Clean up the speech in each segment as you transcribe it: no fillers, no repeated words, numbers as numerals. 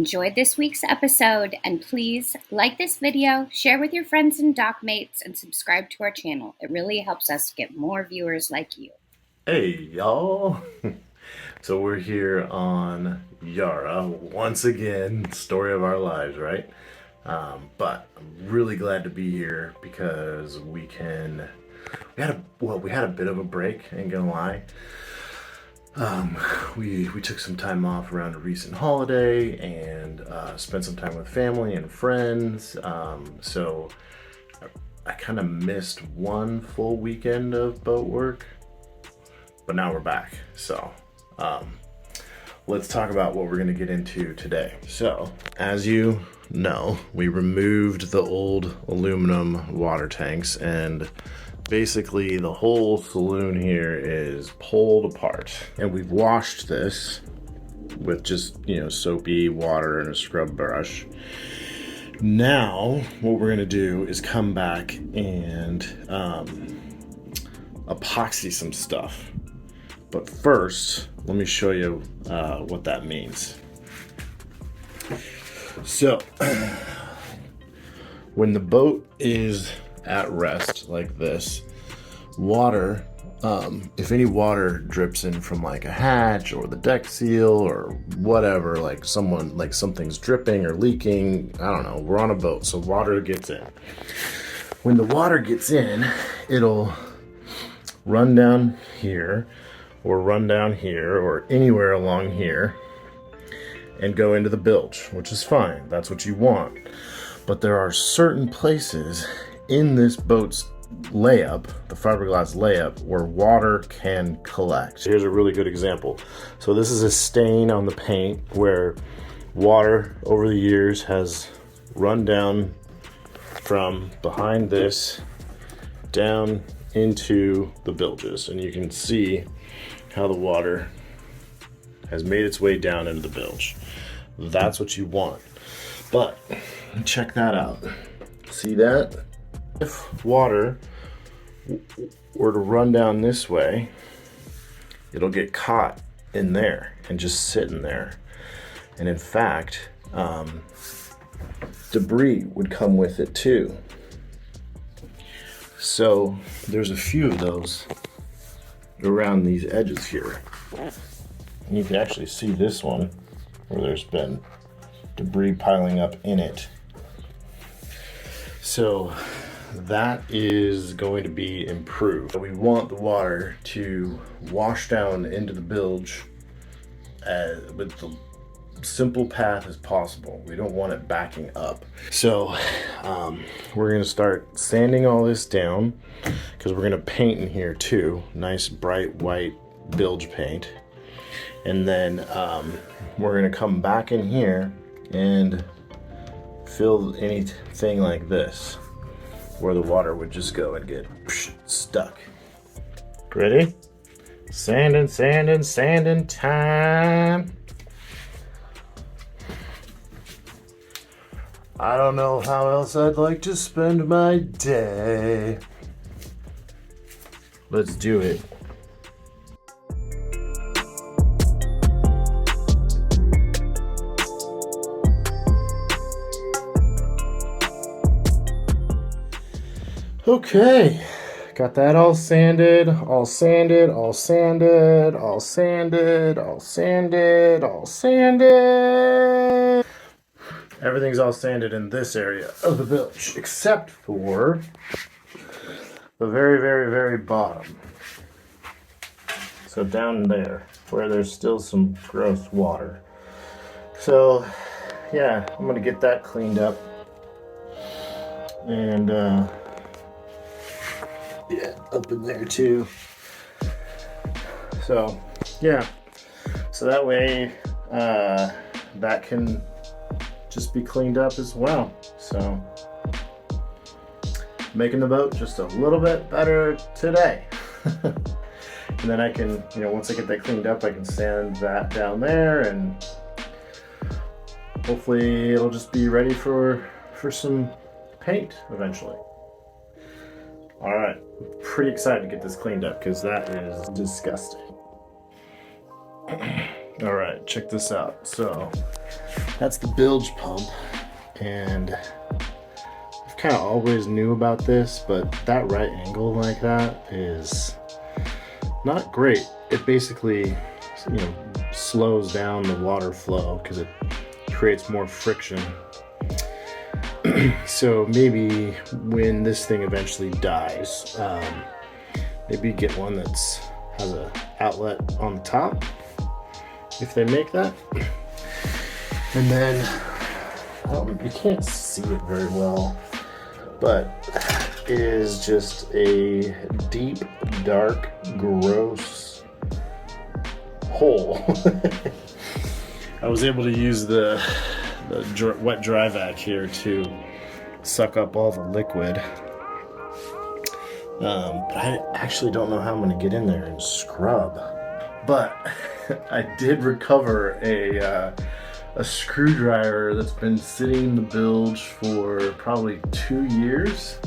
enjoyed this week's episode, and please like this video, share with your friends and dock mates, and subscribe to our channel. It really helps us get more viewers like you. Hey y'all! So we're here on Yara once again, story of our lives, right? But I'm really glad to be here because we had a bit of a break, ain't gonna lie. We took some time off around a recent holiday and spent some time with family and friends. So I kind of missed one full weekend of boat work, but now we're back. So let's talk about what we're going to get into today. So as you know, we removed the old aluminum water tanks, and basically the whole saloon here is pulled apart, and we've washed this with just, soapy water and a scrub brush. Now what we're going to do is come back and epoxy some stuff. But first, let me show you what that means. So, when the boat is at rest like this, water, if any water drips in from like a hatch or the deck seal or whatever, like something's dripping or leaking, I don't know, we're on a boat, so water gets in. When the water gets in, it'll run down here, or run down here, or anywhere along here, and go into the bilge, which is fine. That's what you want. But there are certain places in this boat's layup, the fiberglass layup, where water can collect. Here's a really good example. So this is a stain on the paint where water over the years has run down from behind this down into the bilges, and you can see how the water has made its way down into the bilge. That's what you want. But check that out. See that? If water were to run down this way, it'll get caught in there and just sit in there. And in fact, debris would come with it too. So there's a few of those around these edges here. And you can actually see this one where there's been debris piling up in it. So that is going to be improved. We want the water to wash down into the bilge with the simple path as possible. We don't want it backing up. So we're going to start sanding all this down, because we're going to paint in here too. Nice bright white bilge paint. And then we're going to come back in here and fill anything like this where the water would just go and get stuck. Ready? Sanding, sanding, sanding time. I don't know how else I'd like to spend my day. Let's do it. Okay, got that all sanded, all sanded, all sanded, all sanded, all sanded, all sanded. Everything's all sanded in this area of the bilge, except for the very, very, very bottom. So down there, where there's still some gross water. So, yeah, I'm gonna get that cleaned up. And, yeah, up in there too. So, yeah. So that way, that can just be cleaned up as well. So making the boat just a little bit better today. And then I can, once I get that cleaned up, I can sand that down there, and hopefully it'll just be ready for some paint eventually. All right, pretty excited to get this cleaned up because that is disgusting. All right, check this out. So That's the bilge pump, and I've kind of always knew about this, but that right angle like that is not great. It basically, slows down the water flow because it creates more friction. So maybe when this thing eventually dies, maybe get one that's has an outlet on the top, if they make that. And then, you can't see it very well, but it is just a deep, dark, gross hole. I was able to use the wet dry vac here to suck up all the liquid. But I actually don't know how I'm going to get in there and scrub. But I did recover a screwdriver that's been sitting in the bilge for probably 2 years.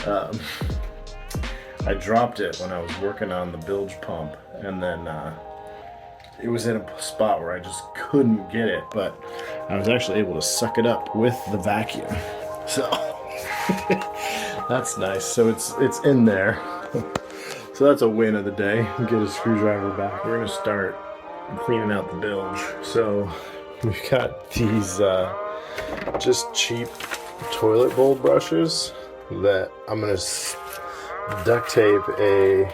I dropped it when I was working on the bilge pump, and then it was in a spot where I just couldn't get it, but I was actually able to suck it up with the vacuum. So that's nice. So it's in there. So that's a win of the day. Get a screwdriver back. We're gonna start cleaning out the bilge. So we've got these just cheap toilet bowl brushes that I'm gonna duct tape a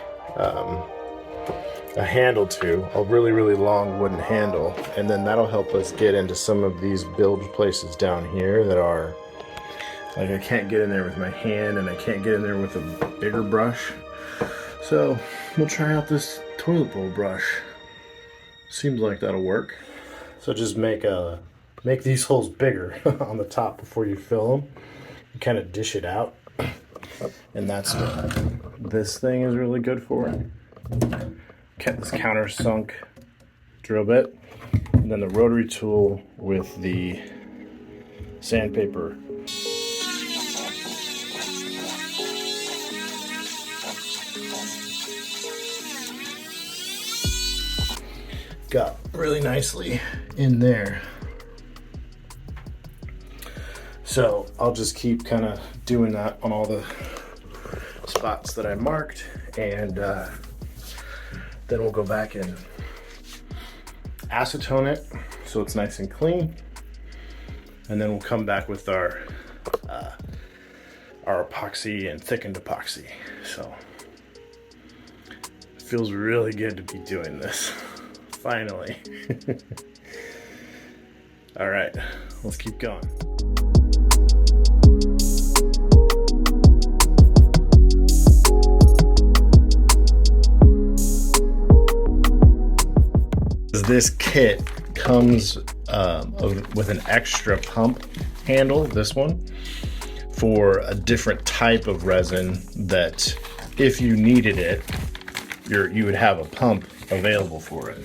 handle to, a really, really long wooden handle, and then that'll help us get into some of these bilge places down here that are like, I can't get in there with my hand and I can't get in there with a bigger brush. So we'll try out this toilet bowl brush. Seems like that'll work. So just make these holes bigger on the top before you fill them. You kind of dish it out, and that's what this thing is really good for. Get this countersunk drill bit, and then the rotary tool with the sandpaper. Got really nicely in there. So I'll just keep kind of doing that on all the spots that I marked, and then we'll go back and acetone it so it's nice and clean, and then we'll come back with our epoxy and thickened epoxy. So it feels really good to be doing this. Finally. All right, let's keep going. This kit comes with an extra pump handle, this one, for a different type of resin that if you needed it, you would have a pump available for it.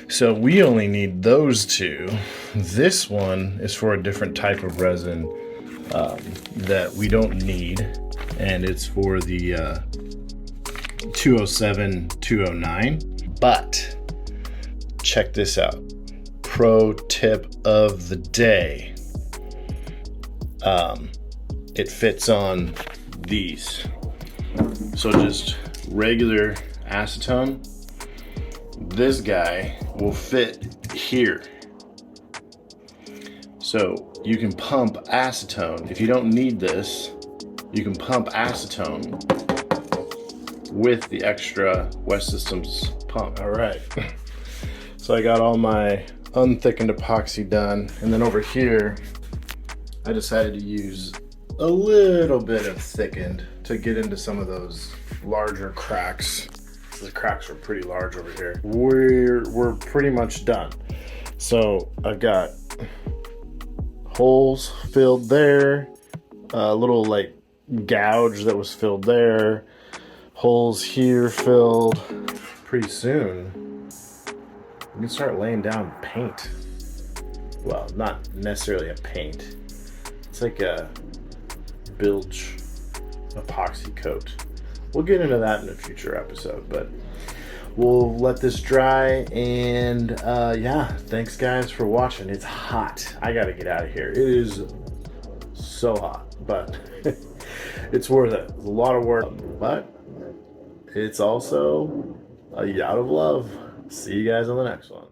So we only need those two. This one is for a different type of resin that we don't need, and it's for the 207, 209. But check this out. Pro tip of the day. It fits on these. So just regular acetone. This guy will fit here. So you can pump acetone. If you don't need this, you can pump acetone with the extra West Systems pump. All right. So I got all my unthickened epoxy done, and then over here I decided to use a little bit of thickened to get into some of those larger cracks. The cracks are pretty large over here. We're pretty much done. So I've got holes filled there, a little like gouge that was filled there, holes here filled. Pretty soon we can start laying down paint. Well, not necessarily a paint. It's like a bilge epoxy coat. We'll get into that in a future episode, but we'll let this dry, and yeah, thanks guys for watching. It's hot. I gotta get out of here. It is so hot, but it's worth it. It's a lot of work, but it's also a yacht of love. See you guys on the next one.